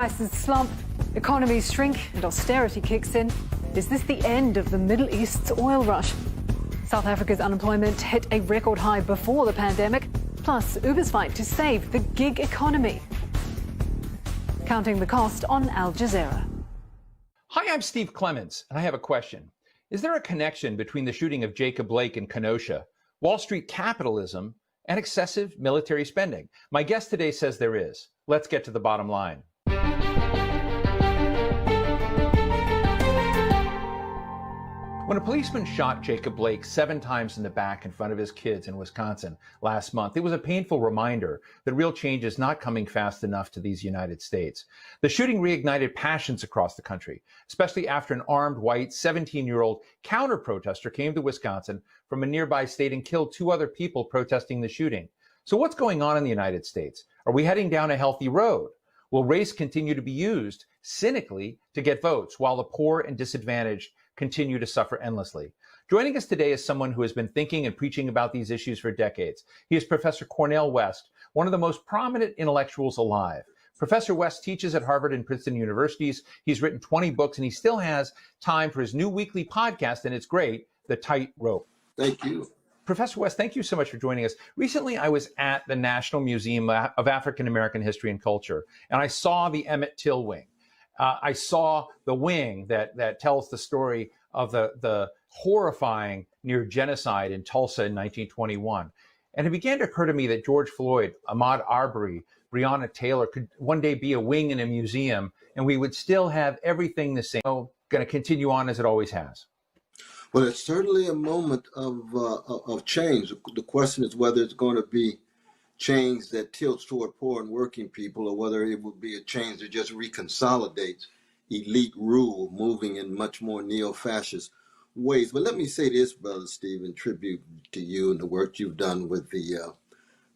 Prices slump, economies shrink and austerity kicks in. Is this the end of the Middle East's oil rush? South Africa's unemployment hit a record high before the pandemic, plus Uber's fight to save the gig economy. Counting the cost on Al Jazeera. Hi, I'm Steve Clements, and I have a question. Is there a connection between the shooting of Jacob Blake in Kenosha, Wall Street capitalism, and excessive military spending? My guest today says there is. Let's get to the bottom line. When a policeman shot Jacob Blake 7 times in the back in front of his kids in Wisconsin last month, it was a painful reminder that real change is not coming fast enough to these United States. The shooting reignited passions across the country, especially after an armed white 17-year-old counter-protester came to Wisconsin from a nearby state and killed 2 other people protesting the shooting. So what's going on in the United States? Are we heading down a healthy road? Will race continue to be used cynically to get votes while the poor and disadvantaged continue to suffer endlessly? Joining us today is someone who has been thinking and preaching about these issues for decades. He is Professor Cornel West, one of the most prominent intellectuals alive. Professor West teaches at Harvard and Princeton universities. He's written 20 books, and he still has time for his new weekly podcast, and it's great, The Tight Rope. Thank you. Professor West, thank you so much for joining us. Recently, I was at the National Museum of African American History and Culture, and I saw the Emmett Till wing. I saw the wing that tells the story of the horrifying near genocide in Tulsa in 1921. And it began to occur to me that George Floyd, Ahmaud Arbery, Breonna Taylor could one day be a wing in a museum, and we would still have everything the same. Going to continue on as it always has. Well, it's certainly a moment of change. The question is whether it's going to be change that tilts toward poor and working people, or whether it would be a change that just reconsolidates elite rule, moving in much more neo-fascist ways. But let me say this, Brother Steve, in tribute to you and the work you've done with the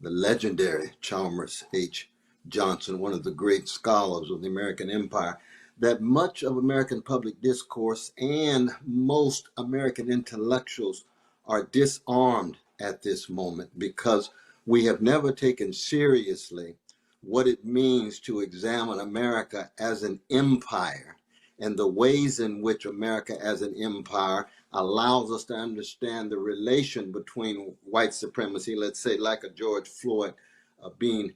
legendary Chalmers H. Johnson, one of the great scholars of the American Empire, that much of American public discourse and most American intellectuals are disarmed at this moment because we have never taken seriously what it means to examine America as an empire and the ways in which America as an empire allows us to understand the relation between white supremacy, let's say like a George Floyd being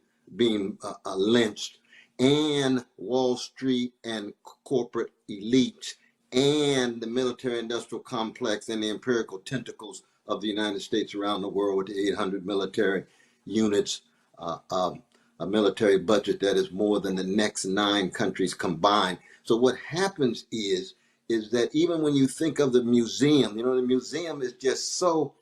lynched, and Wall Street and corporate elites and the military-industrial complex and the empirical tentacles of the United States around the world with the 800 military units, a military budget that is more than the next 9 countries combined. So what happens is that even when you think of the museum, the museum is just so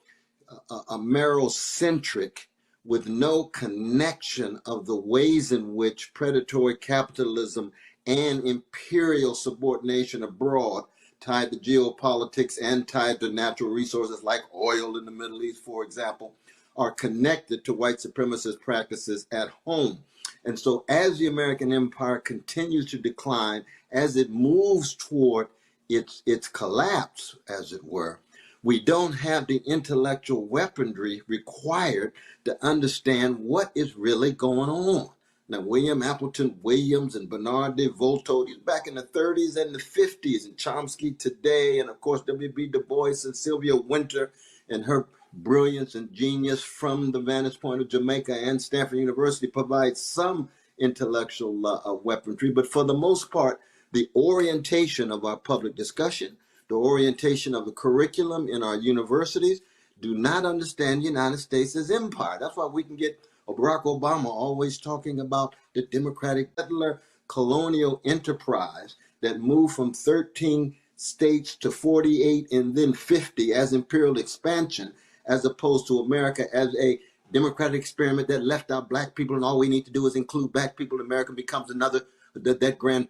Amerocentric, with no connection of the ways in which predatory capitalism and imperial subordination abroad, tied to geopolitics and tied to natural resources like oil in the Middle East, for example, are connected to white supremacist practices at home. And so as the American empire continues to decline, as it moves toward its collapse, as it were, we don't have the intellectual weaponry required to understand what is really going on. Now, William Appleton Williams and Bernard de Volto, these back in the 30s and the 50s, and Chomsky today, and of course, W.B. Du Bois and Sylvia Wynter and her brilliance and genius from the vantage point of Jamaica and Stanford University provides some intellectual weaponry. But for the most part, the orientation of our public discussion, the orientation of the curriculum in our universities do not understand the United States as empire. That's why we can get Barack Obama always talking about the democratic settler colonial enterprise that moved from 13 states to 48 and then 50 as imperial expansion, as opposed to America as a democratic experiment that left out black people, and all we need to do is include black people. America becomes another, that grand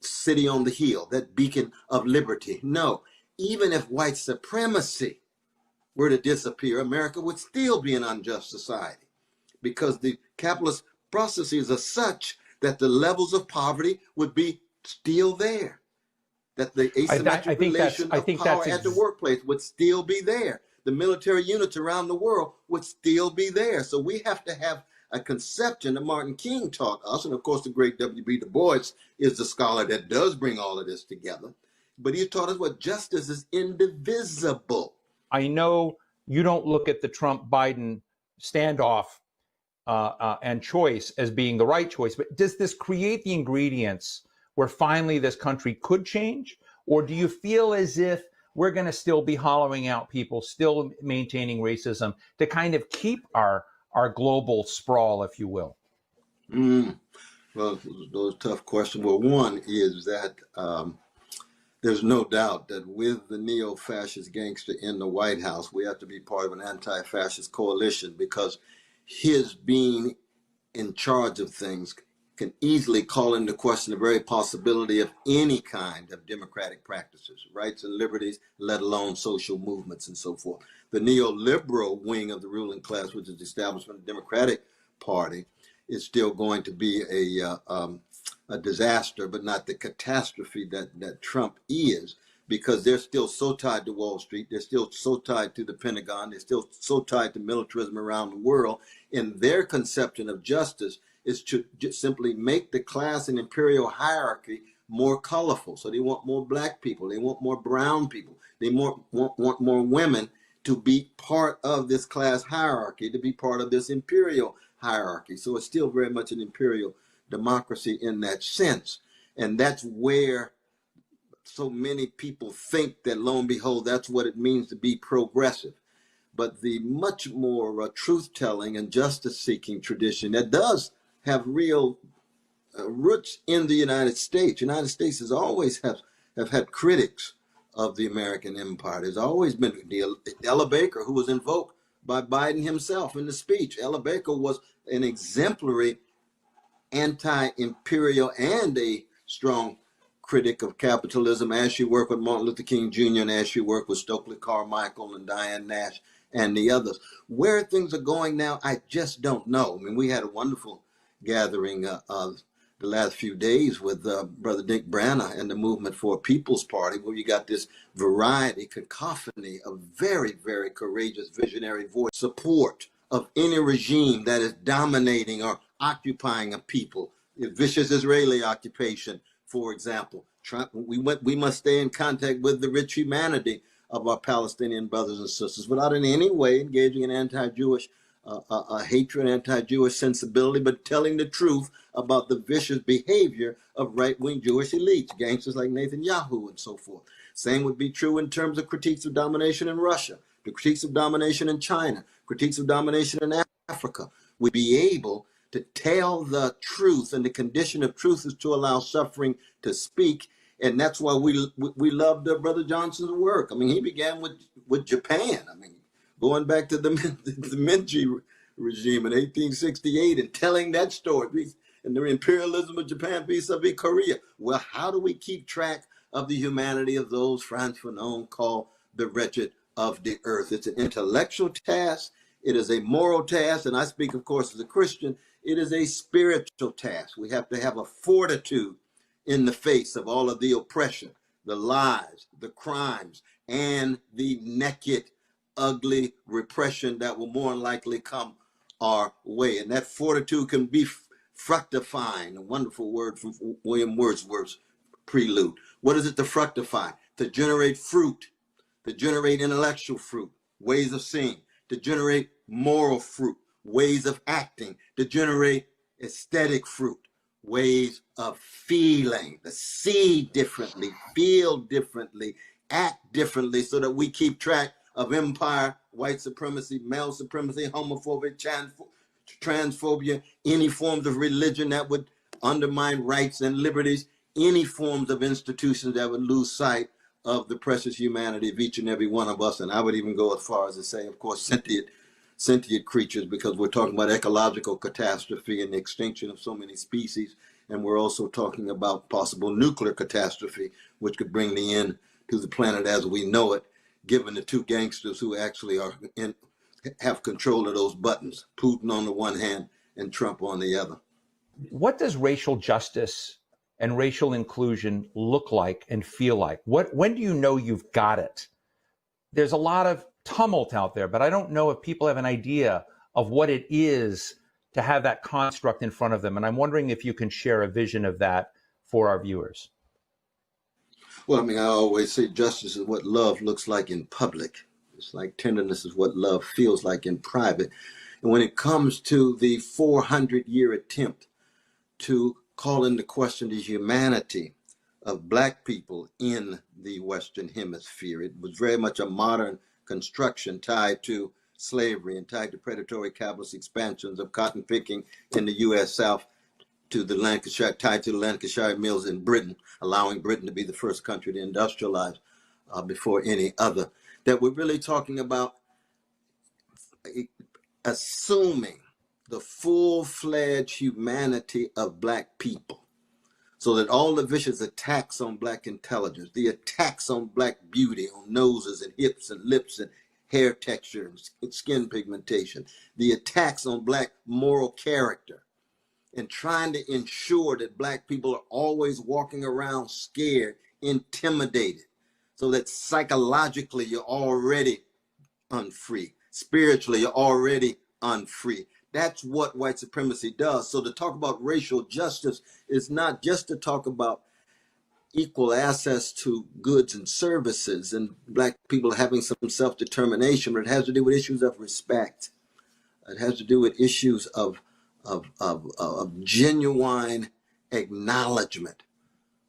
city on the hill, that beacon of liberty. No, even if white supremacy were to disappear, America would still be an unjust society, because the capitalist processes are such that the levels of poverty would be still there, that the asymmetric relation of power at the workplace would still be there. The military units around the world would still be there. So we have to have a conception that Martin King taught us. And of course, the great W.B. Du Bois is the scholar that does bring all of this together. But he taught us what justice is indivisible. I know you don't look at the Trump-Biden standoff and choice as being the right choice, but does this create the ingredients where finally this country could change? Or do you feel as if we're going to still be hollowing out people, still maintaining racism to kind of keep our global sprawl, if you will? Well, those tough questions. Well, one is that there's no doubt that with the neo-fascist gangster in the White House, we have to be part of an anti-fascist coalition, because his being in charge of things can easily call into question the very possibility of any kind of democratic practices, rights and liberties, let alone social movements and so forth. The neoliberal wing of the ruling class, which is the establishment of the Democratic Party, is still going to be a disaster, but not the catastrophe that Trump is, because they're still so tied to Wall Street. They're still so tied to the Pentagon. They're still so tied to militarism around the world. And their conception of justice is to just simply make the class and imperial hierarchy more colorful. So they want more black people. They want more brown people. They want more women to be part of this class hierarchy, to be part of this imperial hierarchy. So it's still very much an imperial democracy in that sense. And that's where so many people think that, lo and behold, that's what it means to be progressive. But the much more truth-telling and justice-seeking tradition that does have real roots in the United States. The United States has always have had critics of the American empire. There's always been Ella Baker, who was invoked by Biden himself in the speech. Ella Baker was an exemplary anti-imperial and a strong critic of capitalism, as she worked with Martin Luther King Jr. and as she worked with Stokely Carmichael and Diane Nash and the others. Where things are going now, I just don't know. I mean, we had a wonderful gathering the last few days with Brother Dick Branna and the Movement for a People's Party, where you got this variety, cacophony of very, very courageous, visionary voice support of any regime that is dominating or occupying a people. The vicious Israeli occupation, for example. We must stay in contact with the rich humanity of our Palestinian brothers and sisters without in any way engaging in anti-Jewish hatred, anti-Jewish sensibility, but telling the truth about the vicious behavior of right-wing Jewish elites, gangsters like Netanyahu and so forth. Same would be true in terms of critiques of domination in Russia, the critiques of domination in China, critiques of domination in Africa. We'd be able to tell the truth, and the condition of truth is to allow suffering to speak. And that's why we loved Brother Johnson's work. I mean, he began with Japan. I mean, going back to the Meiji regime in 1868 and telling that story and the imperialism of Japan vis-a-vis Korea. Well, how do we keep track of the humanity of those Frantz Fanon called the wretched of the earth? It's an intellectual task. It is a moral task. And I speak, of course, as a Christian. It is a spiritual task. We have to have a fortitude in the face of all of the oppression, the lies, the crimes, and the naked, ugly repression that will more than likely come our way. And that fortitude can be fructifying, a wonderful word from William Wordsworth's Prelude. What is it to fructify? To generate fruit, to generate intellectual fruit, ways of seeing, to generate moral fruit, ways of acting, to generate aesthetic fruit, ways of feeling, to see differently, feel differently, act differently, so that we keep track of empire, white supremacy, male supremacy, homophobia, transphobia, any forms of religion that would undermine rights and liberties, any forms of institutions that would lose sight of the precious humanity of each and every one of us. And I would even go as far as to say, of course, sentient creatures, because we're talking about ecological catastrophe and the extinction of so many species. And we're also talking about possible nuclear catastrophe, which could bring the end to the planet as we know it, given the two gangsters who actually have control of those buttons, Putin on the one hand and Trump on the other. What does racial justice and racial inclusion look like and feel like? When do you know you've got it? There's a lot of tumult out there, but I don't know if people have an idea of what it is to have that construct in front of them. And I'm wondering if you can share a vision of that for our viewers. Well, I mean, I always say justice is what love looks like in public. It's like tenderness is what love feels like in private. And when it comes to the 400-year attempt to call into question the humanity of Black people in the Western Hemisphere, it was very much a modern construction tied to slavery and tied to predatory capitalist expansions of cotton picking in the U.S. South, to the Lancashire, tied to the Lancashire mills in Britain, allowing Britain to be the first country to industrialize before any other. That we're really talking about assuming the full-fledged humanity of Black people, so that all the vicious attacks on Black intelligence, the attacks on Black beauty, on noses and hips and lips and hair texture and skin pigmentation, the attacks on Black moral character, and trying to ensure that Black people are always walking around scared, intimidated, so that psychologically you're already unfree, spiritually you're already unfree. That's what white supremacy does. So to talk about racial justice is not just to talk about equal access to goods and services and Black people having some self-determination, but it has to do with issues of respect. It has to do with issues of genuine acknowledgement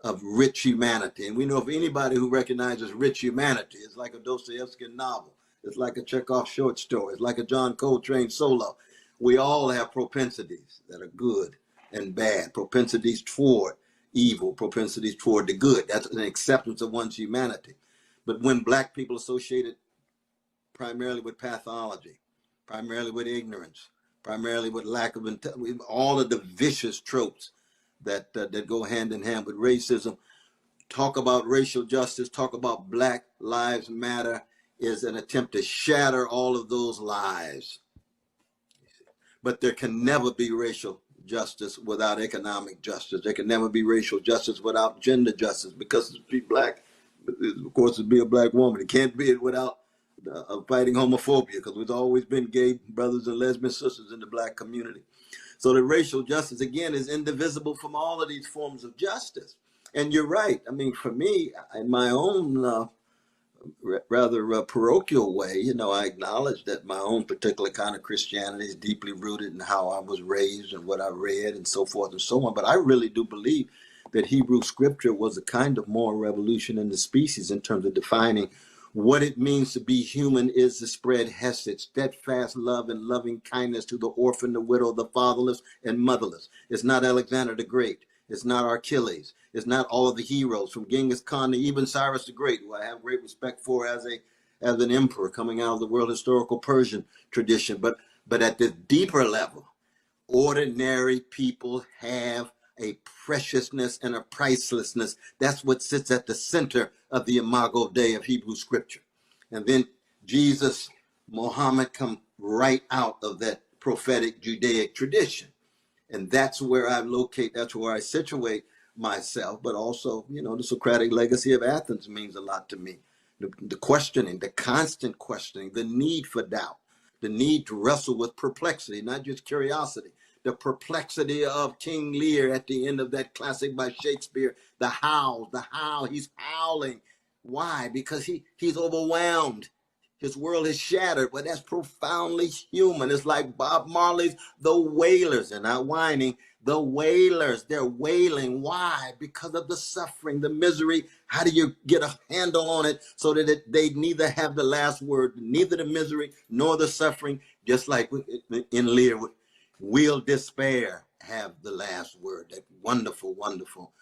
of rich humanity. And we know if anybody who recognizes rich humanity, it's like a Dostoevsky novel, it's like a Chekhov short story, it's like a John Coltrane solo. We all have propensities that are good and bad, propensities toward evil, propensities toward the good. That's an acceptance of one's humanity. But when Black people associated primarily with pathology, primarily with ignorance, primarily with lack of all of the vicious tropes that go hand in hand with racism. Talk about racial justice, talk about Black Lives Matter is an attempt to shatter all of those lies. But there can never be racial justice without economic justice. There can never be racial justice without gender justice, because to be Black, of course, to be a Black woman. It can't be it without fighting homophobia, because we've always been gay brothers and lesbian sisters in the Black community. So the racial justice, again, is indivisible from all of these forms of justice. And you're right. I mean, for me, in my own rather parochial way, you know, I acknowledge that my own particular kind of Christianity is deeply rooted in how I was raised and what I read and so forth and so on. But I really do believe that Hebrew scripture was a kind of moral revolution in the species in terms of defining what it means to be human is to spread hesed, steadfast love and loving kindness to the orphan, the widow, the fatherless, and motherless. It's not Alexander the Great. It's not Achilles. It's not all of the heroes from Genghis Khan to even Cyrus the Great, who I have great respect for as an emperor coming out of the world historical Persian tradition. But at the deeper level, ordinary people have a preciousness and a pricelessness. That's what sits at the center of the Imago Dei of Hebrew scripture. And then Jesus, Muhammad come right out of that prophetic Judaic tradition. And that's where I locate, that's where I situate myself. But also, you know, the Socratic legacy of Athens means a lot to me. The questioning, the constant questioning, the need for doubt, the need to wrestle with perplexity, not just curiosity. The perplexity of King Lear at the end of that classic by Shakespeare, the howl, he's howling. Why? Because he's overwhelmed. His world is shattered, but that's profoundly human. It's like Bob Marley's The Wailers. They're not whining. The Wailers, they're wailing. Why? Because of the suffering, the misery. How do you get a handle on it so that they neither have the last word, neither the misery nor the suffering, just like in Lear, will despair have the last word? That wonderful, wonderful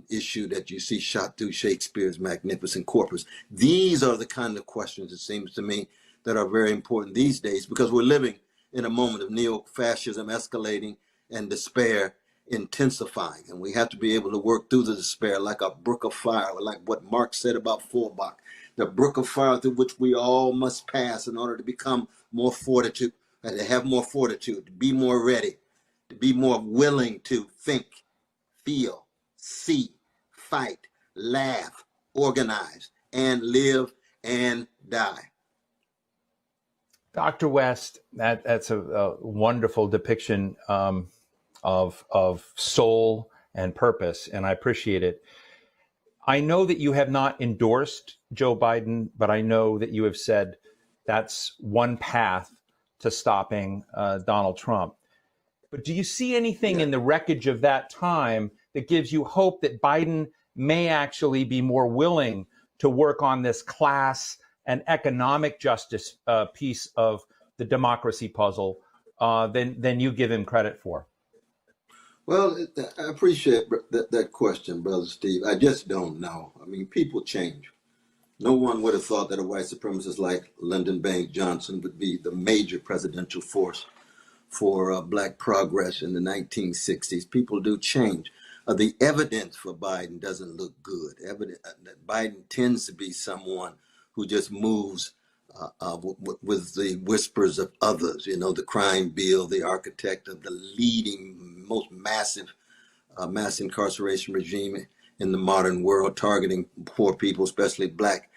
issue that you see shot through Shakespeare's magnificent corpus. These are the kind of questions, it seems to me, that are very important these days, because we're living in a moment of neo-fascism escalating and despair intensifying. And we have to be able to work through the despair like a brook of fire, like what Marx said about Feuerbach, the brook of fire through which we all must pass in order to become more fortitude, to have more fortitude, to be more ready, to be more willing to think, feel, see, fight, laugh, organize, and live and die. Dr. West, that's a wonderful depiction of soul and purpose, and I appreciate it. I know that you have not endorsed Joe Biden, but I know that you have said that's one path to stopping Donald Trump. But do you see anything in the wreckage of that time that gives you hope that Biden may actually be more willing to work on this class and economic justice piece of the democracy puzzle than you give him credit for? Well, I appreciate that question, Brother Steve. I just don't know. I mean, people change. No one would have thought that a white supremacist like Lyndon Baines Johnson would be the major presidential force for black progress in the 1960s. People do change. The evidence for Biden doesn't look good. That Biden tends to be someone who just moves with the whispers of others. You know, the crime bill, the architect of the leading, most massive mass incarceration regime in the modern world, targeting poor people, especially black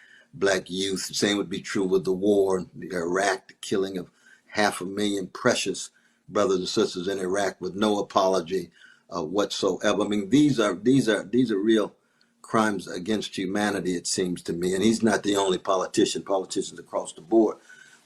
youth. The same would be true with the war, the Iraq, the killing of 500,000 precious brothers and sisters in Iraq with no apology whatsoever. I mean, these are real crimes against humanity, it seems to me. And he's not the only politician. Politicians across the board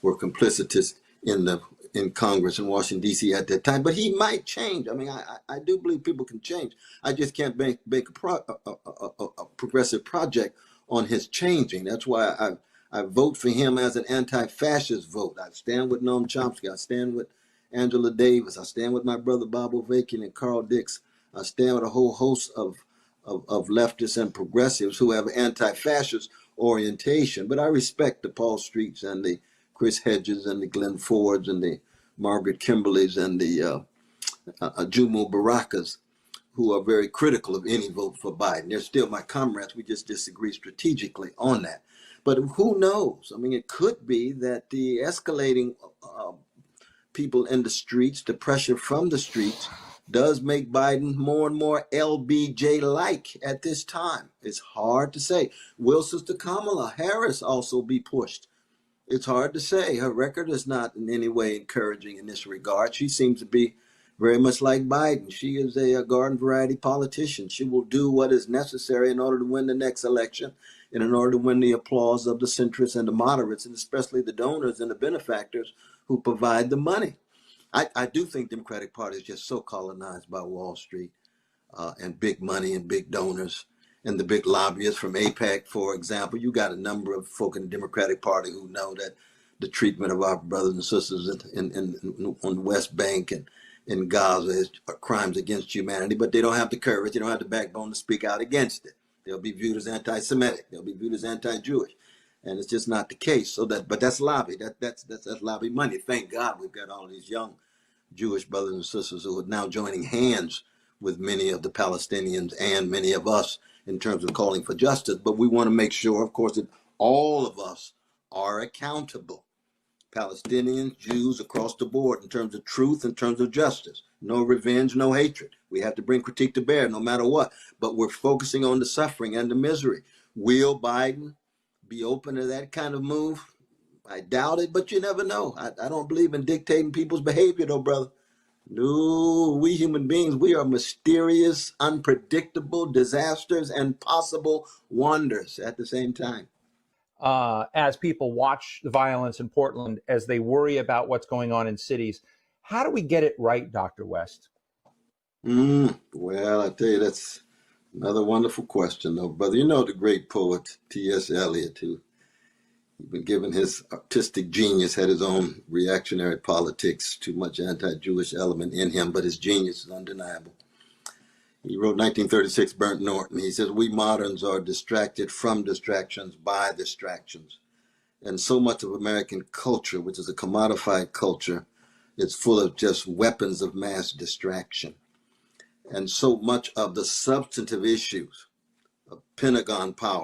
were complicitous in Congress in Washington, D.C. at that time. But he might change. I mean, I do believe people can change. I just can't make a progressive project on his changing. That's why I vote for him as an anti-fascist vote. I stand with Noam Chomsky. I stand with Angela Davis. I stand with my brother Bob Avakian and Carl Dix. I stand with a whole host of leftists and progressives who have anti-fascist orientation. But I respect the Paul Streets and the Chris Hedges and the Glenn Fords and the Margaret Kimberleys and the Jumu Barakas, who are very critical of any vote for Biden. They're still my comrades. We just disagree strategically on that. But who knows? I mean, it could be that the escalating people in the streets, the pressure from the streets, does make Biden more and more LBJ-like at this time. It's hard to say. Will Sister Kamala Harris also be pushed? It's hard to say. Her record is not in any way encouraging in this regard. She seems to be very much like Biden. She is a garden variety politician. She will do what is necessary in order to win the next election and in order to win the applause of the centrists and the moderates, and especially the donors and the benefactors who provide the money. I do think the Democratic Party is just so colonized by Wall Street and big money and big donors and the big lobbyists from AIPAC, for example. You got a number of folk in the Democratic Party who know that the treatment of our brothers and sisters on the West Bank and in Gaza is crimes against humanity, but they don't have the courage, they don't have the backbone to speak out against it. They'll be viewed as anti-Semitic, they'll be viewed as anti-Jewish, and it's just not the case. But that's lobby, that's lobby money. Thank God we've got all of these young Jewish brothers and sisters who are now joining hands with many of the Palestinians and many of us in terms of calling for justice. But we want to make sure, of course, that all of us are accountable. Palestinians, Jews, across the board, in terms of truth, in terms of justice. No revenge, no hatred. We have to bring critique to bear no matter what. But we're focusing on the suffering and the misery. Will Biden be open to that kind of move? I doubt it, but you never know. I don't believe in dictating people's behavior, though, brother. No, we human beings, we are mysterious, unpredictable disasters and possible wonders at the same time. As people watch the violence in Portland, as they worry about what's going on in cities, how do we get it right, Dr. West? Well, I tell you, that's another wonderful question, though, brother. You know the great poet T.S. Eliot, who, even given his artistic genius, had his own reactionary politics, too much anti-Jewish element in him, but his genius is undeniable. He wrote 1936, Burnt Norton. He says, we moderns are distracted from distractions by distractions. And so much of American culture, which is a commodified culture, is full of just weapons of mass distraction. And so much of the substantive issues of Pentagon power,